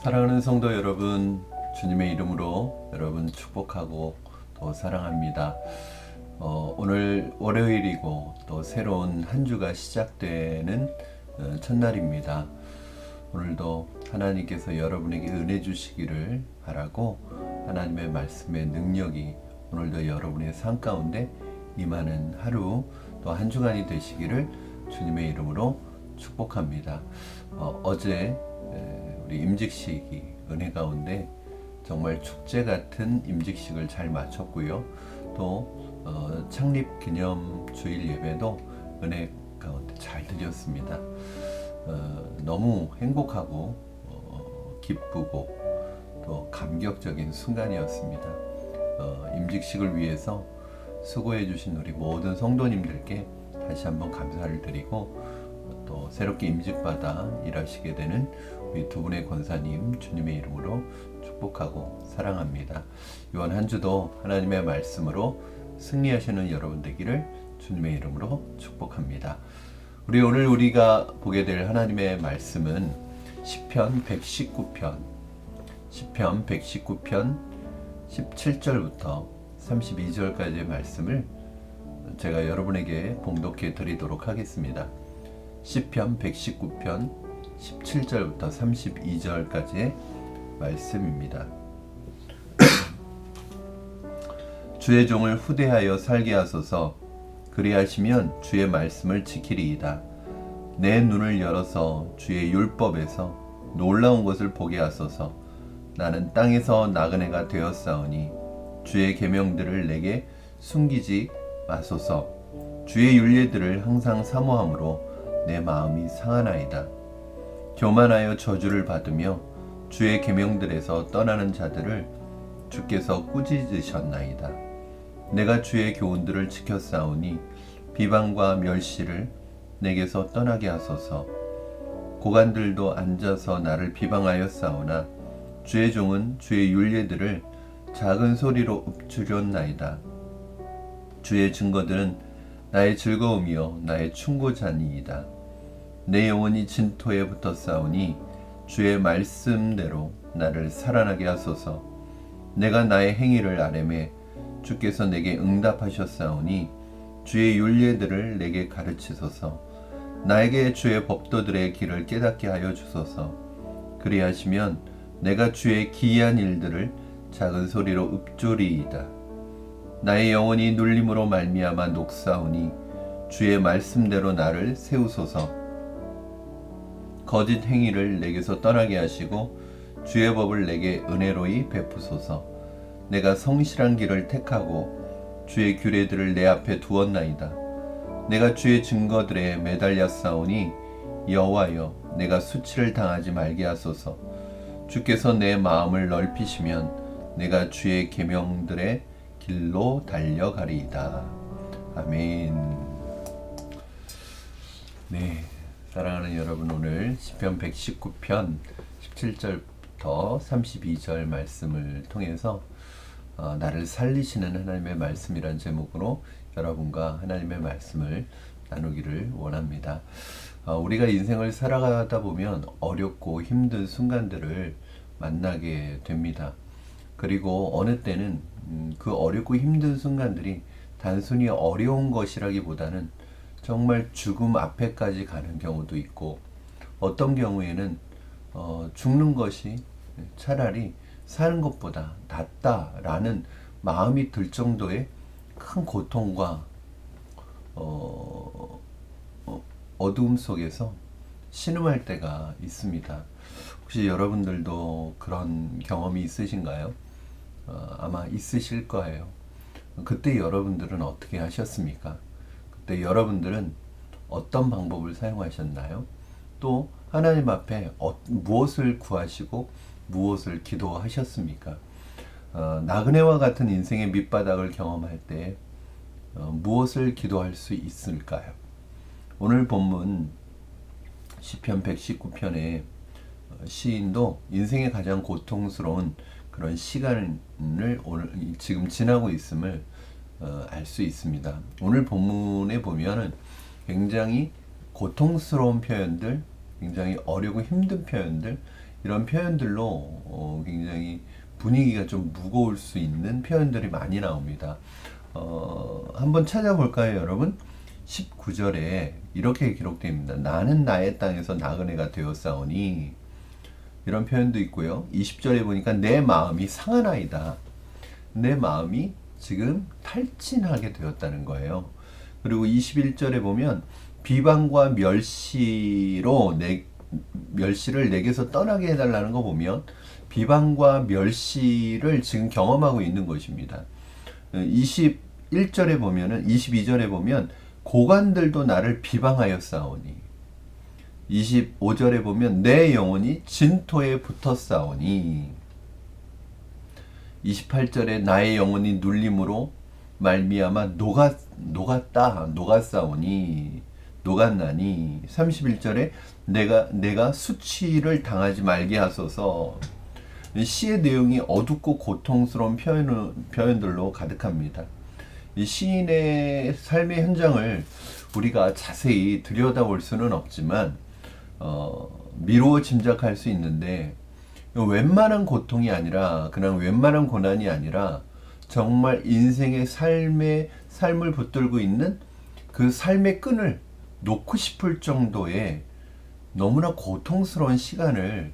사랑하는 성도 여러분, 주님의 이름으로 여러분 축복하고 또 사랑합니다. 오늘 월요일이고 또 새로운 한 주가 시작되는 첫날입니다. 오늘도 하나님께서 여러분에게 은혜 주시기를 바라고 하나님의 말씀의 능력이 오늘도 여러분의 삶 가운데 임하는 하루 또 한 주간이 되시기를 주님의 이름으로 축복합니다. 어제 우리 임직식이 은혜 가운데 정말 축제 같은 임직식을 잘 마쳤고요. 또 창립 기념 주일 예배도 은혜 가운데 잘 드렸습니다. 너무 행복하고 기쁘고 또 감격적인 순간이었습니다. 임직식을 위해서 수고해 주신 우리 모든 성도님들께 다시 한번 감사를 드리고 또 새롭게 임직받아 일하시게 되는 우리 두 분의 권사님 주님의 이름으로 축복하고 사랑합니다. 이번 한 주도 하나님의 말씀으로 승리하시는 여러분 되기를 주님의 이름으로 축복합니다. 오늘 우리가 보게 될 하나님의 말씀은 시편 119편 17절부터 32절까지의 말씀을 제가 여러분에게 봉독해 드리도록 하겠습니다. 시편 119편 17절부터 32절까지의 말씀입니다. 주의 종을 후대하여 살게 하소서. 그리하시면 주의 말씀을 지키리이다. 내 눈을 열어서 주의 율법에서 놀라운 것을 보게 하소서. 나는 땅에서 나그네가 되었사오니 주의 계명들을 내게 숨기지 마소서. 주의 율례들을 항상 사모함으로 내 마음이 상하나이다. 교만하여 저주를 받으며 주의 계명들에서 떠나는 자들을 주께서 꾸짖으셨나이다. 내가 주의 교훈들을 지켰사오니 비방과 멸시를 내게서 떠나게 하소서. 고관들도 앉아서 나를 비방하였사오나 주의 종은 주의 율례들을 작은 소리로 읊조렸나이다. 주의 증거들은 나의 즐거움이요 나의 충고자니이다. 내 영혼이 진토에 붙었사오니 주의 말씀대로 나를 살아나게 하소서. 내가 나의 행위를 아뢰매 주께서 내게 응답하셨사오니 주의 율례들을 내게 가르치소서. 나에게 주의 법도들의 길을 깨닫게 하여 주소서. 그리하시면 내가 주의 기이한 일들을 작은 소리로 읊조리이다. 나의 영혼이 눌림으로 말미암아 녹사오니 주의 말씀대로 나를 세우소서. 거짓 행위를 내게서 떠나게 하시고 주의 법을 내게 은혜로이 베푸소서. 내가 성실한 길을 택하고 주의 규례들을 내 앞에 두었나이다. 내가 주의 증거들에 매달렸사오니 여호와여 내가 수치를 당하지 말게 하소서. 주께서 내 마음을 넓히시면 내가 주의 계명들의 길로 달려가리이다. 아멘. 네, 사랑하는 여러분, 오늘 시편 119편 17절부터 32절 말씀을 통해서 나를 살리시는 하나님의 말씀이란 제목으로 여러분과 하나님의 말씀을 나누기를 원합니다. 우리가 인생을 살아가다 보면 어렵고 힘든 순간들을 만나게 됩니다. 그리고 어느 때는 그 어렵고 힘든 순간들이 단순히 어려운 것이라기보다는 정말 죽음 앞에까지 가는 경우도 있고, 어떤 경우에는 죽는 것이 차라리 사는 것보다 낫다라는 마음이 들 정도의 큰 고통과 어두움 속에서 신음할 때가 있습니다. 혹시 여러분들도 그런 경험이 있으신가요? 아마 있으실 거예요. 그때 여러분들은 어떻게 하셨습니까? 그때 여러분들은 어떤 방법을 사용하셨나요? 또 하나님 앞에 무엇을 구하시고 무엇을 기도하셨습니까? 나그네와 같은 인생의 밑바닥을 경험할 때 무엇을 기도할 수 있을까요? 오늘 본문 시편 119편의 시인도 인생의 가장 고통스러운 그런 시간을 오늘 지금 지나고 있음을 알 수 있습니다. 오늘 본문에 보면은 굉장히 고통스러운 표현들, 굉장히 어렵고 힘든 표현들, 이런 표현들로 굉장히 분위기가 좀 무거울 수 있는 표현들이 많이 나옵니다. 한번 찾아볼까요, 여러분? 19절에 이렇게 기록됩니다. 나는 나의 땅에서 나그네가 되었사오니, 이런 표현도 있고요. 20절에 보니까 내 마음이 상하나이다. 내 마음이 지금 탈진하게 되었다는 거예요. 그리고 21절에 보면 비방과 멸시를 내게서 떠나게 해달라는 거 보면 비방과 멸시를 지금 경험하고 있는 것입니다. 22절에 보면 고관들도 나를 비방하였사오니, 25절에 보면 내 영혼이 진토에 붙었사오니, 28절에 나의 영혼이 눌림으로 말미암아 녹았사오니, 31절에 내가 수치를 당하지 말게 하소서. 시의 내용이 어둡고 고통스러운 표현들로 가득합니다. 이 시인의 삶의 현장을 우리가 자세히 들여다볼 수는 없지만 미루어 짐작할 수 있는데, 웬만한 고통이 아니라, 그냥 웬만한 고난이 아니라 정말 인생의 삶을 붙들고 있는 그 삶의 끈을 놓고 싶을 정도의 너무나 고통스러운 시간을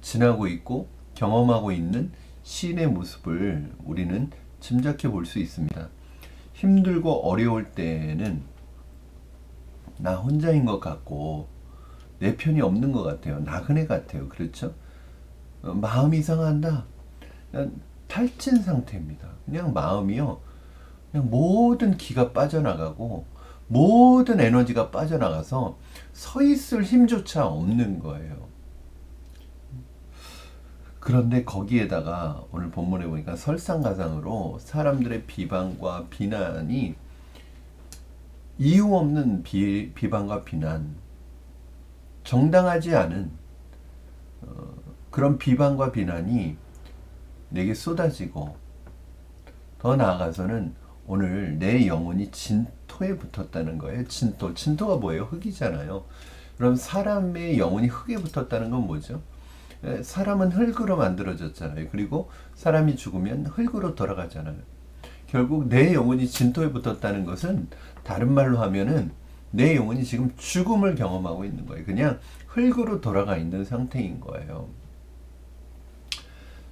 지나고 있고 경험하고 있는 시인의 모습을 우리는 짐작해 볼 수 있습니다. 힘들고 어려울 때는 나 혼자인 것 같고 내 편이 없는 것 같아요. 나그네 같아요. 그렇죠? 마음이 이상한다. 그냥 탈진 상태입니다. 그냥 마음이요, 그냥 모든 기가 빠져나가고 모든 에너지가 빠져나가서 서 있을 힘조차 없는 거예요. 그런데 거기에다가 오늘 본문에 보니까 설상가상으로 사람들의 비방과 비난이, 이유 없는 비방과 비난, 정당하지 않은 그런 비방과 비난이 내게 쏟아지고, 더 나아가서는 오늘 내 영혼이 진토에 붙었다는 거예요. 진토가 뭐예요? 흙이잖아요. 그럼 사람의 영혼이 흙에 붙었다는 건 뭐죠? 사람은 흙으로 만들어졌잖아요. 그리고 사람이 죽으면 흙으로 돌아가잖아요. 결국 내 영혼이 진토에 붙었다는 것은, 다른 말로 하면은 내 영혼이 지금 죽음을 경험하고 있는 거예요. 그냥 흙으로 돌아가 있는 상태인 거예요.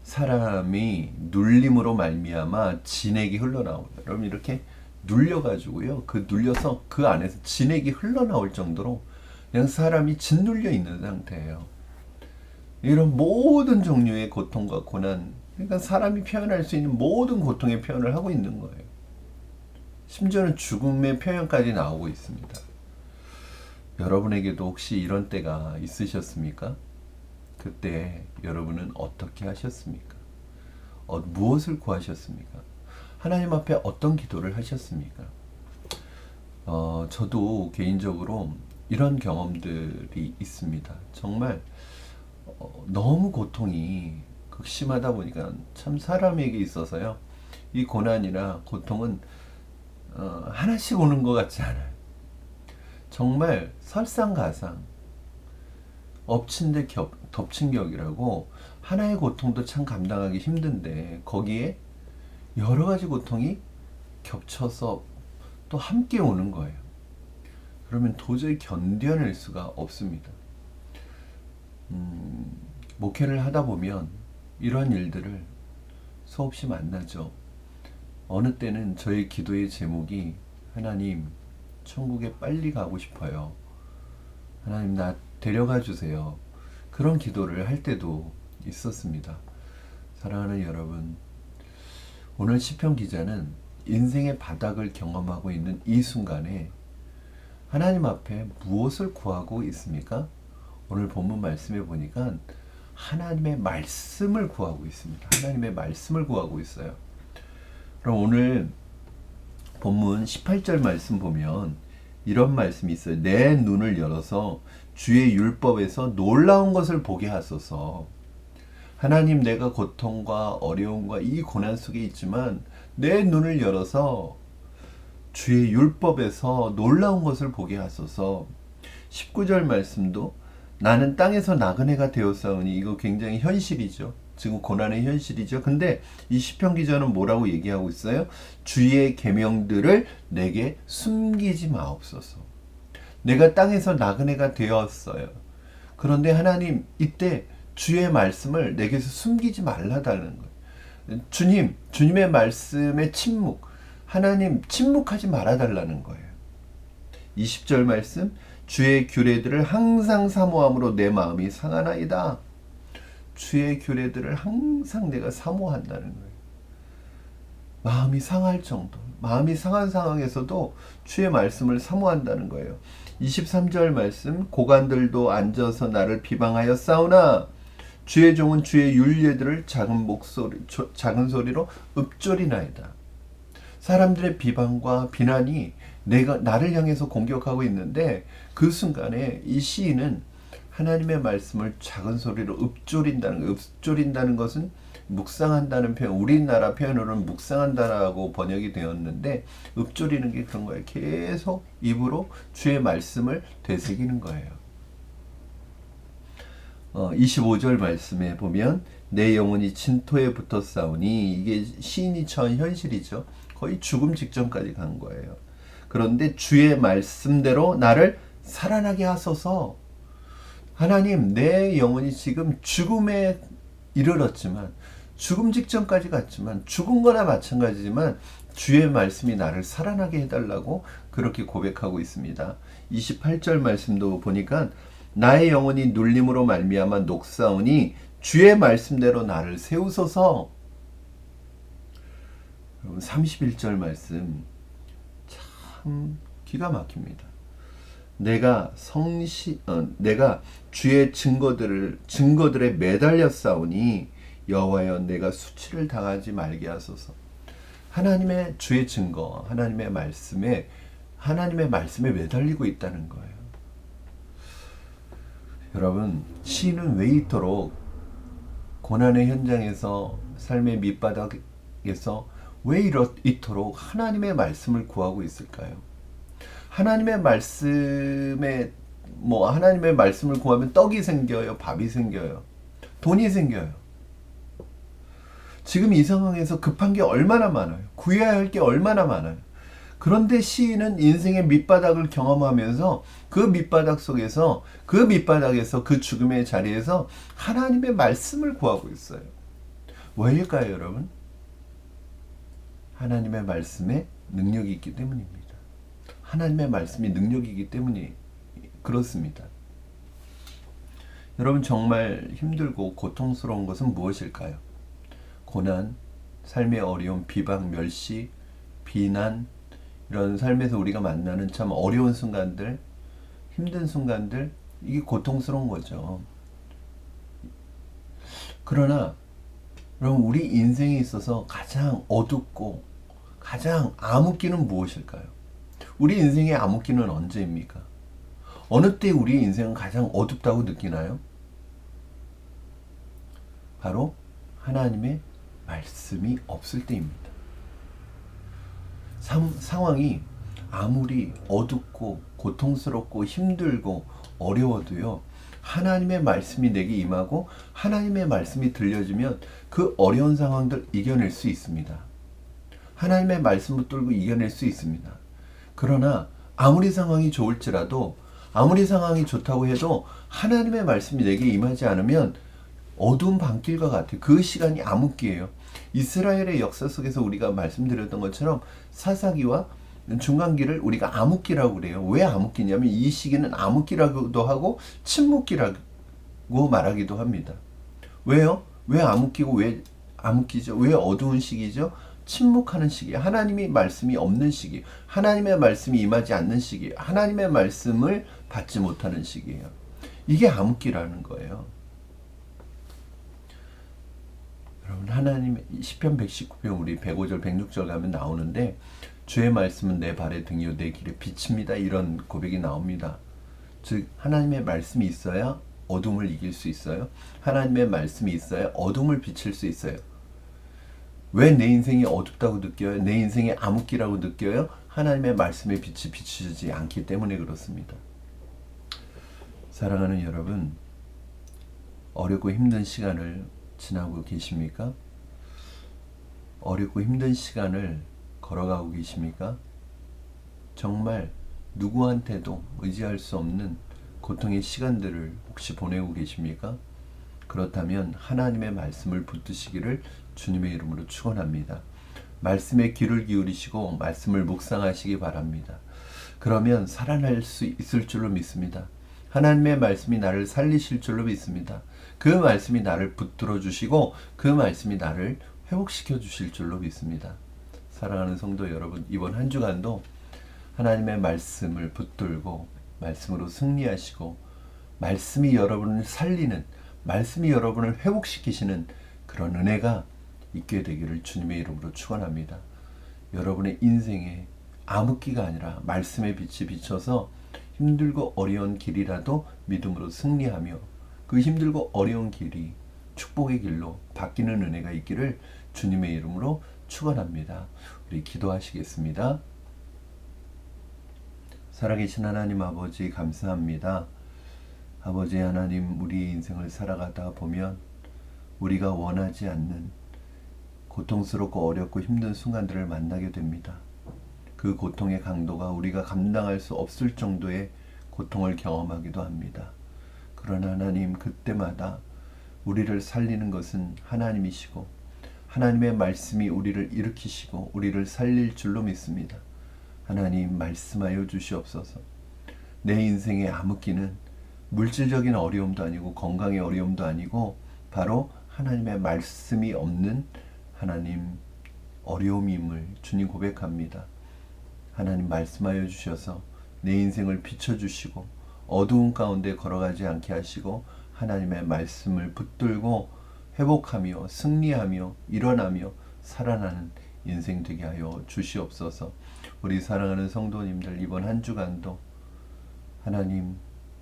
사람이 눌림으로 말미암아 진액이 흘러나옵니다. 여러분, 이렇게 눌려가지고요, 눌려서 그 안에서 진액이 흘러나올 정도로 그냥 사람이 짓눌려 있는 상태예요. 이런 모든 종류의 고통과 고난, 그러니까 사람이 표현할 수 있는 모든 고통의 표현을 하고 있는 거예요. 심지어는 죽음의 표현까지 나오고 있습니다. 여러분에게도 혹시 이런 때가 있으셨습니까? 그때 여러분은 어떻게 하셨습니까? 무엇을 구하셨습니까? 하나님 앞에 어떤 기도를 하셨습니까? 저도 개인적으로 이런 경험들이 있습니다. 정말 너무 고통이 극심하다 보니까 참 사람에게 있어서요, 이 고난이나 고통은 하나씩 오는 것 같지 않아요. 정말 설상가상, 엎친 데 덮친 격이라고, 하나의 고통도 참 감당하기 힘든데 거기에 여러 가지 고통이 겹쳐서 또 함께 오는 거예요. 그러면 도저히 견뎌낼 수가 없습니다. 목회를 하다 보면 이런 일들을 수없이 만나죠. 어느 때는 저의 기도의 제목이, 하나님, 천국에 빨리 가고 싶어요. 하나님, 나 데려가 주세요. 그런 기도를 할 때도 있었습니다. 사랑하는 여러분, 오늘 시편 기자는 인생의 바닥을 경험하고 있는 이 순간에 하나님 앞에 무엇을 구하고 있습니까? 오늘 본문 말씀에 보니까 하나님의 말씀을 구하고 있습니다. 하나님의 말씀을 구하고 있어요. 그럼 오늘 본문 18절 말씀 보면 이런 말씀이 있어요. 내 눈을 열어서 주의 율법에서 놀라운 것을 보게 하소서. 하나님, 내가 고통과 어려움과 이 고난 속에 있지만 내 눈을 열어서 주의 율법에서 놀라운 것을 보게 하소서. 19절 말씀도 나는 땅에서 나그네가 되었사오니, 이거 굉장히 현실이죠. 지금 고난의 현실이죠. 근데 이 시편 기자는 뭐라고 얘기하고 있어요? 주의 계명들을 내게 숨기지 마옵소서. 내가 땅에서 나그네가 되었어요. 그런데 하나님, 이때 주의 말씀을 내게서 숨기지 말라다는 거예요. 주님의 말씀에 침묵, 하나님 침묵하지 말아달라는 거예요. 20절 말씀, 주의 규례들을 항상 사모함으로 내 마음이 상하나이다. 주의 규례들을 항상 내가 사모한다는 거예요. 마음이 상할 정도, 마음이 상한 상황에서도 주의 말씀을 사모한다는 거예요. 23절 말씀, 고관들도 앉아서 나를 비방하여 싸우나 주의 종은 주의 율례들을 작은 소리로 읊조리나이다. 사람들의 비방과 비난이 나를 향해서 공격하고 있는데, 그 순간에 이 시인은 하나님의 말씀을 작은 소리로 읊조린다는 것은 묵상한다는 표현, 우리나라 표현으로는 묵상한다라고 번역이 되었는데, 읊조리는 게 그런 거예요. 계속 입으로 주의 말씀을 되새기는 거예요. 25절 말씀에 보면 내 영혼이 진토에 붙어 싸우니, 이게 시인이 처한 현실이죠. 거의 죽음 직전까지 간 거예요. 그런데 주의 말씀대로 나를 살아나게 하소서. 하나님, 내 영혼이 지금 죽음에 이르렀지만, 죽음 직전까지 갔지만, 죽은 거나 마찬가지지만 주의 말씀이 나를 살아나게 해달라고 그렇게 고백하고 있습니다. 28절 말씀도 보니까 나의 영혼이 눌림으로 말미암아 녹사오니 주의 말씀대로 나를 세우소서. 31절 말씀 참 기가 막힙니다. 내가 주의 증거들에 매달려 싸우니 여호와여, 내가 수치를 당하지 말게 하소서. 하나님의 주의 증거, 하나님의 말씀에 매달리고 있다는 거예요. 여러분, 시인은 왜 이토록 고난의 현장에서, 삶의 밑바닥에서 왜 이토록 하나님의 말씀을 구하고 있을까요? 하나님의 말씀을 구하면 떡이 생겨요, 밥이 생겨요, 돈이 생겨요. 지금 이 상황에서 급한 게 얼마나 많아요. 구해야 할 게 얼마나 많아요. 그런데 시인은 인생의 밑바닥을 경험하면서 그 밑바닥에서 그 죽음의 자리에서 하나님의 말씀을 구하고 있어요. 왜일까요, 여러분? 하나님의 말씀에 능력이 있기 때문입니다. 하나님의 말씀이 능력이기 때문이 그렇습니다. 여러분, 정말 힘들고 고통스러운 것은 무엇일까요? 고난, 삶의 어려움, 비방, 멸시, 비난, 이런 삶에서 우리가 만나는 참 어려운 순간들, 힘든 순간들, 이게 고통스러운 거죠. 그러나 여러분, 우리 인생에 있어서 가장 어둡고 가장 암흑기는 무엇일까요? 우리 인생의 암흑기는 언제입니까? 어느 때 우리 인생은 가장 어둡다고 느끼나요? 바로 하나님의 말씀이 없을 때입니다. 상황이 아무리 어둡고 고통스럽고 힘들고 어려워도요, 하나님의 말씀이 내게 임하고 하나님의 말씀이 들려주면 그 어려운 상황들 이겨낼 수 있습니다. 하나님의 말씀을 뚫고 이겨낼 수 있습니다. 그러나 아무리 상황이 좋을지라도, 아무리 상황이 좋다고 해도 하나님의 말씀이 내게 임하지 않으면 어두운 밤길과 같아요. 그 시간이 암흑기예요. 이스라엘의 역사 속에서 우리가 말씀드렸던 것처럼 사사기와 중간기를 우리가 암흑기라고 그래요. 왜 암흑기냐면 이 시기는 암흑기라고도 하고 침묵기라고 말하기도 합니다. 왜요? 왜 암흑기고 왜 암흑기죠? 왜 어두운 시기죠? 침묵하는 시기, 하나님의 말씀이 없는 시기, 하나님의 말씀이 임하지 않는 시기, 하나님의 말씀을 받지 못하는 시기예요. 이게 암흑기라는 거예요. 여러분, 하나님 시편 119편 우리 105절 106절 가면 나오는데, 주의 말씀은 내 발의 등이요 내 길의 빛입니다. 이런 고백이 나옵니다. 즉 하나님의 말씀이 있어야 어둠을 이길 수 있어요. 하나님의 말씀이 있어야 어둠을 비칠 수 있어요. 왜 내 인생이 어둡다고 느껴요? 내 인생이 암흑기라고 느껴요? 하나님의 말씀의 빛이 비추지 않기 때문에 그렇습니다. 사랑하는 여러분, 어렵고 힘든 시간을 지나고 계십니까? 어렵고 힘든 시간을 걸어가고 계십니까? 정말 누구한테도 의지할 수 없는 고통의 시간들을 혹시 보내고 계십니까? 그렇다면 하나님의 말씀을 붙드시기를 주님의 이름으로 축원합니다. 말씀에 귀를 기울이시고 말씀을 묵상하시기 바랍니다. 그러면 살아날 수 있을 줄로 믿습니다. 하나님의 말씀이 나를 살리실 줄로 믿습니다. 그 말씀이 나를 붙들어 주시고 그 말씀이 나를 회복시켜 주실 줄로 믿습니다. 사랑하는 성도 여러분, 이번 한 주간도 하나님의 말씀을 붙들고 말씀으로 승리하시고 말씀이 여러분을 살리는, 말씀이 여러분을 회복시키시는 그런 은혜가 있게 되기를 주님의 이름으로 축원합니다. 여러분의 인생에 암흑기가 아니라 말씀의 빛이 비쳐서 힘들고 어려운 길이라도 믿음으로 승리하며 그 힘들고 어려운 길이 축복의 길로 바뀌는 은혜가 있기를 주님의 이름으로 축원합니다. 우리 기도하시겠습니다. 살아계신 하나님 아버지, 감사합니다. 아버지 하나님, 우리의 인생을 살아가다 보면 우리가 원하지 않는 고통스럽고 어렵고 힘든 순간들을 만나게 됩니다. 그 고통의 강도가 우리가 감당할 수 없을 정도의 고통을 경험하기도 합니다. 그러나 하나님, 그때마다 우리를 살리는 것은 하나님이시고 하나님의 말씀이 우리를 일으키시고 우리를 살릴 줄로 믿습니다. 하나님, 말씀하여 주시옵소서. 내 인생의 암흑기는 물질적인 어려움도 아니고 건강의 어려움도 아니고 바로 하나님의 말씀이 없는 하나님 어려움임을 주님 고백합니다. 하나님, 말씀하여 주셔서 내 인생을 비춰주시고 어두운 가운데 걸어가지 않게 하시고 하나님의 말씀을 붙들고 회복하며 승리하며 일어나며 살아나는 인생 되게 하여 주시옵소서. 우리 사랑하는 성도님들, 이번 한 주간도 하나님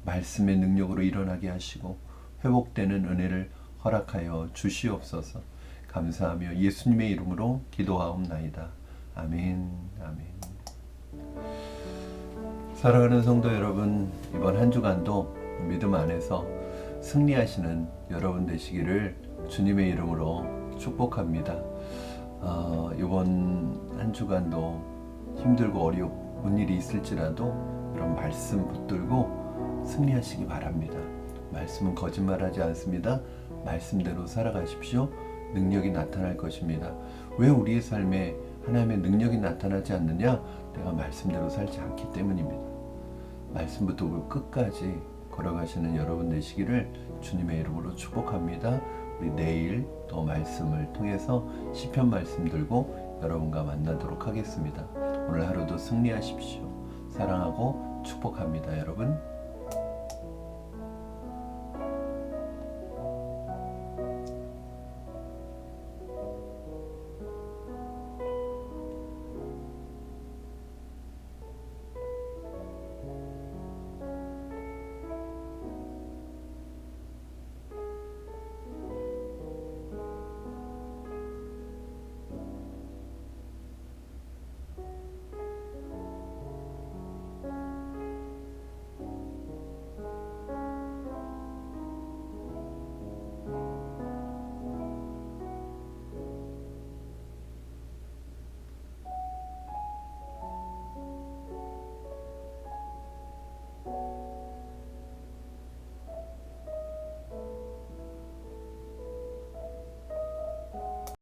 말씀의 능력으로 일어나게 하시고 회복되는 은혜를 허락하여 주시옵소서. 감사하며 예수님의 이름으로 기도하옵나이다. 아멘. 아멘. 사랑하는 성도 여러분, 이번 한 주간도 믿음 안에서 승리하시는 여러분 되시기를 주님의 이름으로 축복합니다. 이번 한 주간도 힘들고 어려운 일이 있을지라도 이런 말씀 붙들고 승리하시기 바랍니다. 말씀은 거짓말하지 않습니다. 말씀대로 살아가십시오. 능력이 나타날 것입니다. 왜 우리의 삶에 하나님의 능력이 나타나지 않느냐? 내가 말씀대로 살지 않기 때문입니다. 말씀 붙들고 끝까지 걸어가시는 여러분 되시기를 주님의 이름으로 축복합니다. 우리 내일 또 말씀을 통해서 시편 말씀 들고 여러분과 만나도록 하겠습니다. 오늘 하루도 승리하십시오. 사랑하고 축복합니다, 여러분.